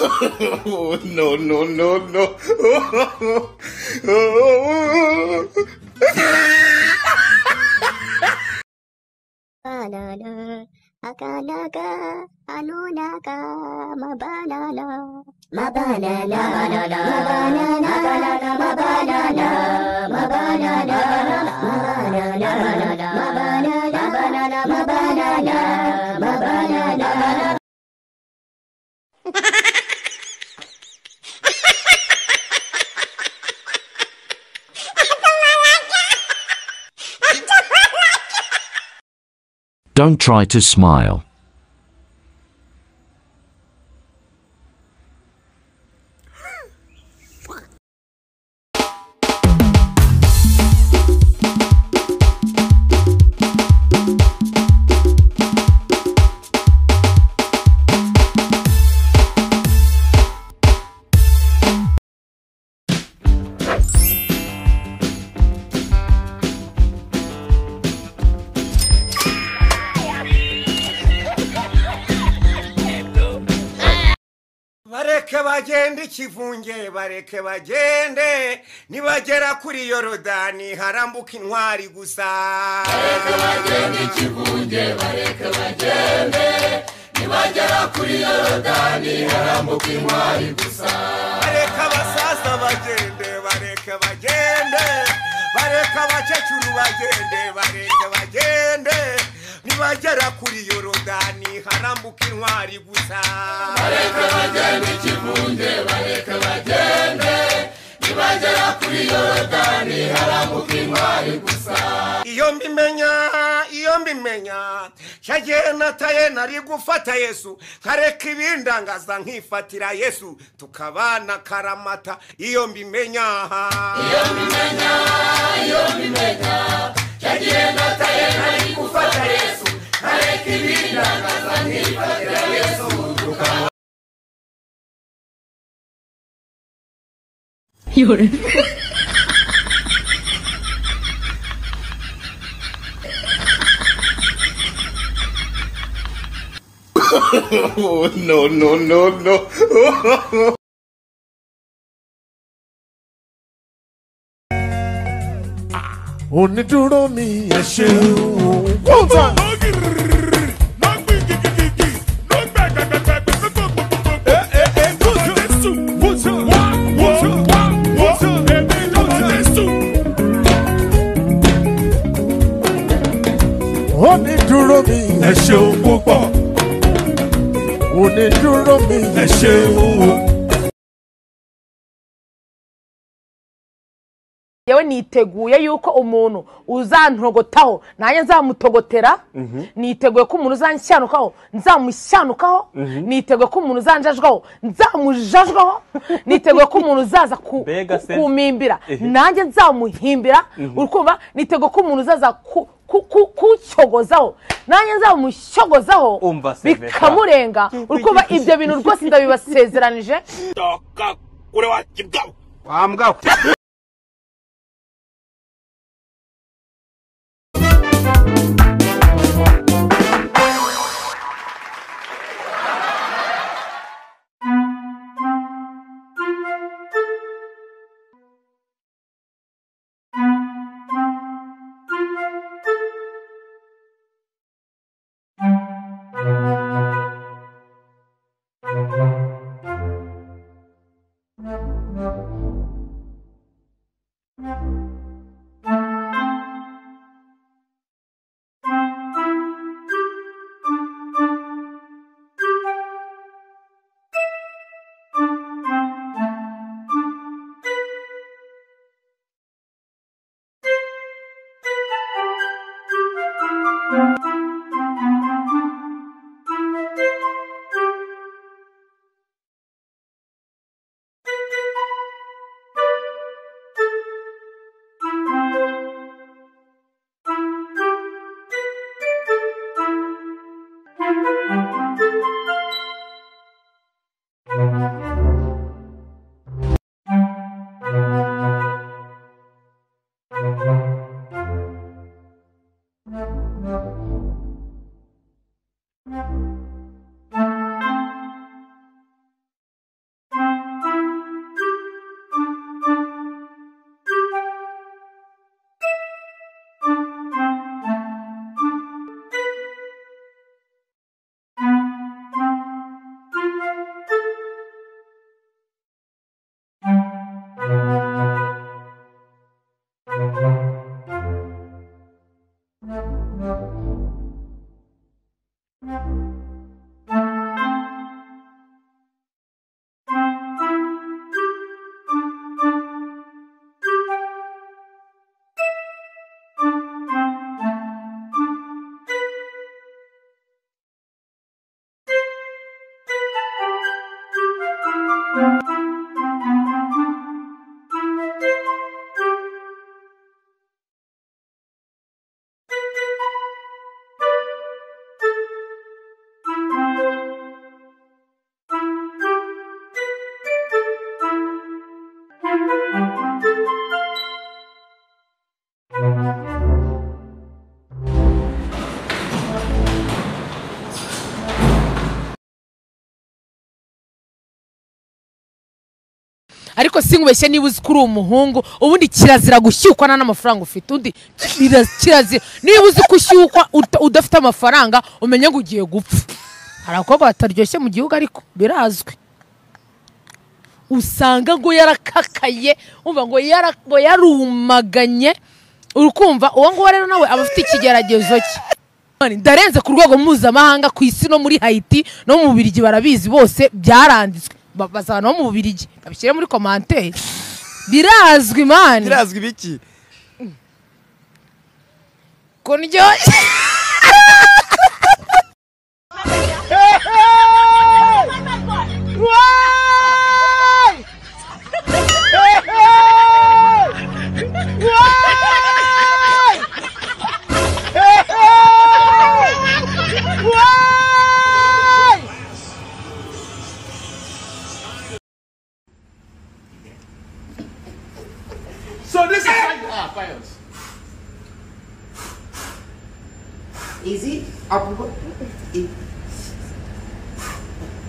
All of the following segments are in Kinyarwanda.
Oh, no, no, no, no. Banana, akanaga, anunaga, mabanana, mabanana, mabanana, mabanana, mabanana, mabanana, mabanana, mabanana, mabanana, mabanana. Don't try to smile. Bareke bagende kivunge bareke bagende nibagera kuri Yorodani harambuka intwari gusa bareke bagende kivunge bareke bagende nibagera kuri Yorodani harambuka intwari gusa bareke abasaza bagende bareke bagende bareke abakecuru bagende bareke bagende nibagera kuri Yorodani harambuka intwari gusa bareke bagende kivunge bareke bagende nibagera kuri Yorodani harambuka intwari gusa iyo mbimenya cyagiye nataye nari gufata Yesu nkareka ibindangaza nkifatira Yesu tukabana karamata iyo mbimenya cyagiye nataye nari gufata Yesu nkareka ibindangaza nkifatira Yesu tukabana Dore. Oh, no, no, no, no. Oniduro mi ẹ ṣeun. One time. Oniduro mi ẹ ṣeun púpọ̀. Oniduro mi ẹ ṣeun. Yewe niteguye yuko umuntu uzantogotaho nanjye nzamutogotera niteguye ko umuntu uzanshanukaho nzamushyanukaho niteguye ko umuntu uzanjajwaho nzamujajwaho niteguye ko umuntu uzaza kumimbira nanjye nzamuhimbira urukumva niteguye ko umuntu uzaza kucyogozaho nanjye nzamushyogozaho bikamurenga urukumva ibyo bintu rwose ndabibasezeranije toka kure wambwa ariko sinkubeshye niba uzi kuri umuhungu ubundi kirazira gushyukwana n'amafaranga ufite undi kirazira niba uzi kushyukwa udafite amafaranga umenye ngo ugiye gupfa hari abakobwa bataryoshye mu gihugu ariko birazwi usanga ngo yarakakaye umva ngo yarumaganye urukumva uwo ngo rero nawe aba afite ikigeragezo cye ndarenze ku rwego mpuzamahanga ku isi no muri Haiti no mu Bubiligi barabizi bose byaranditswe bazana no mu Bubiligi babishyire muri commentaire birazwi man birazwi biki konjoye So this is how you are, Pius. Easy.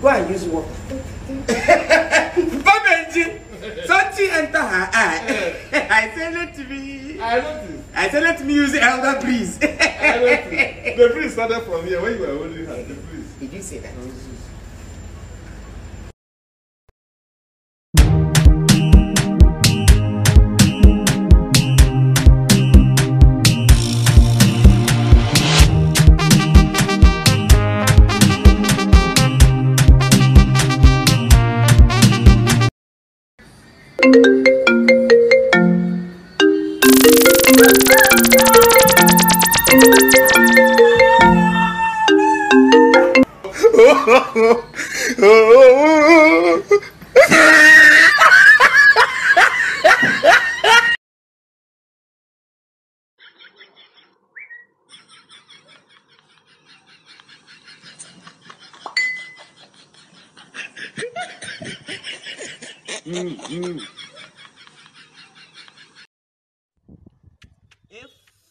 Go and use water. Babenji, something enter her eye. I said let me. I said let me use the elder breeze. The breeze started from here when you were holding her. The breeze. Did you say that?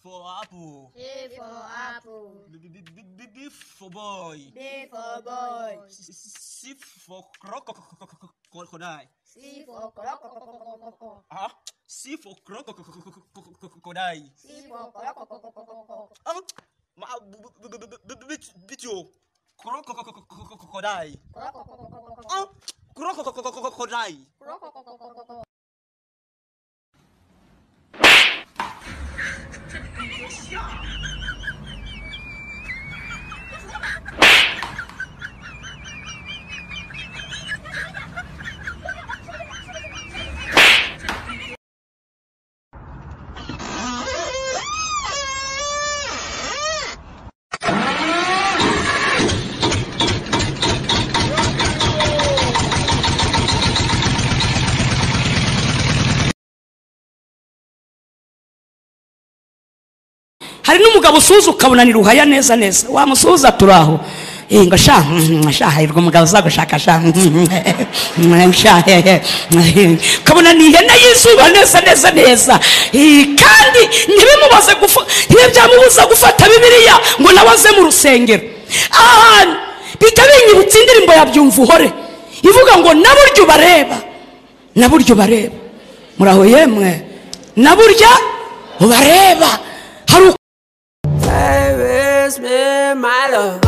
For apple. A for apple. B for boy. B for boy. C for crocodile. C for crocodile. C for crocodile. C for crocodile. Bitio. Crocodile. Crocodile. hari n'umugabo usuza ukabona ni ruhaya neza neza wamusuza turaho ngashaha irwo mugabo zagushaka kabona ni ihene yizuba neza kandi ntibimubaze ntibyamubuza gufata Bibiliya ngo nabaze mu rusengero bitabinyibutsa indirimbo ya Byumva Uhore ivuga ngo naburyo bareba muraho yemwe naburya bareba hari Baby's been my love.